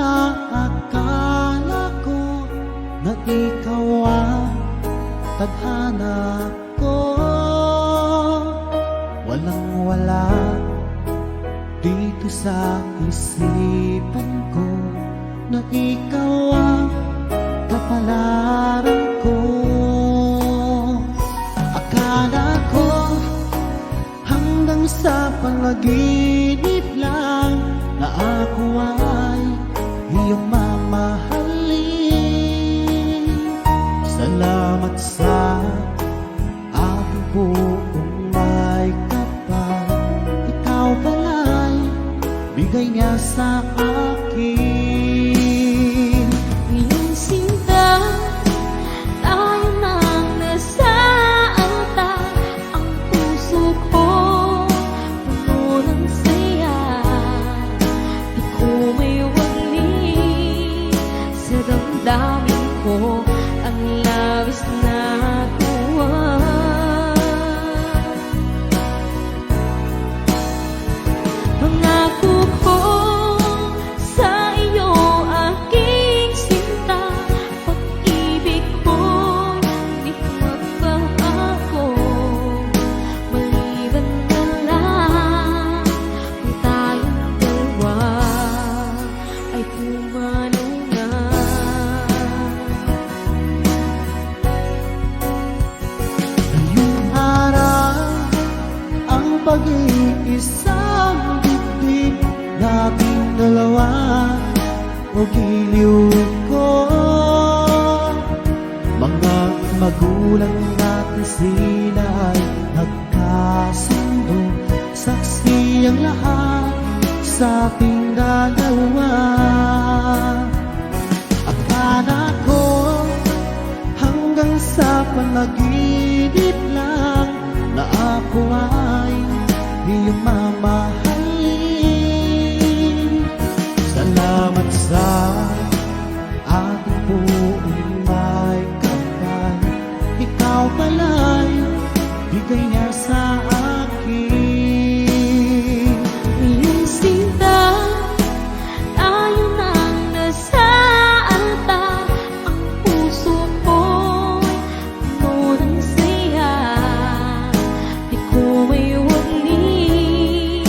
akala ko na ikaw ang tadhana ko. Walang-wala dito sa isipan ko na ikaw ang kapalaran ko. Akala ko hanggang sa panaginip lang na ako ay iyong mamahalin. Salamat sa aking buong may kapal, ikaw pala'y bigay niya sa akin. Ngayong sinta, tayo nang nasaanta. Ang puso ko puno ng saya. Di ko may wali sa damdamin ko ang labis na tuwa. Pangako ko sa iyo, aking sinta, pag-ibig ko'y di magbabago. Maliban na lang kung tayong dalawa ay pumanaw na. Ngayong araw ang pag-iisang dibdib nating dalawa o giliw ko. Mga magulang natin sila ay nagkasundo, saksi ang lahat sa ating dalawa. Akala ko hanggang sa panaginip lang na ako ay iyong mamahalin. Salamat sa ating buong may kapal, ikaw pala'y bigay niya sa akin. Ngayong sinta, tayo nang nasaanta. Ang puso ko'y puno ng saya. Di ko may wali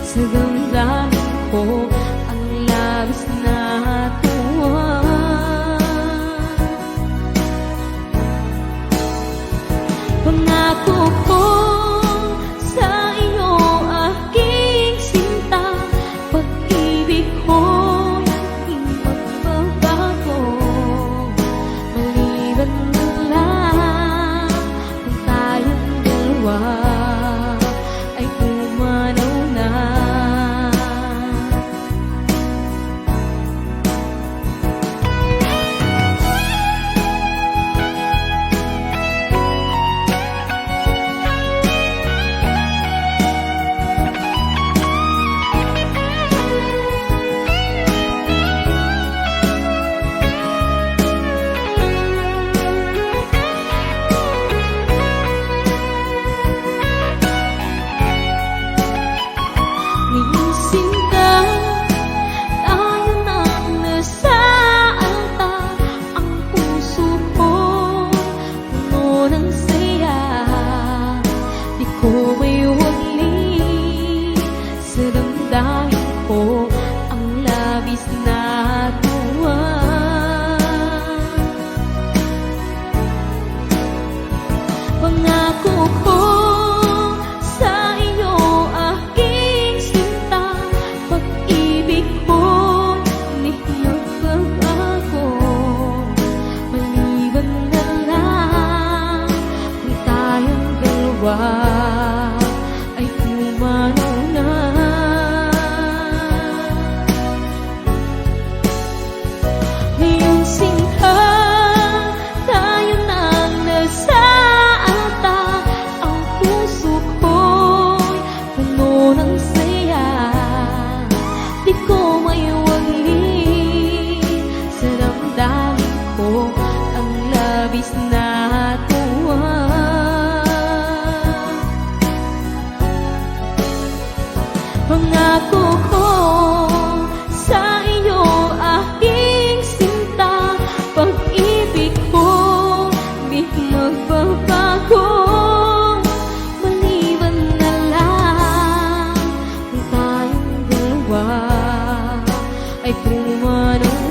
sa damdamin ko ang labis na anong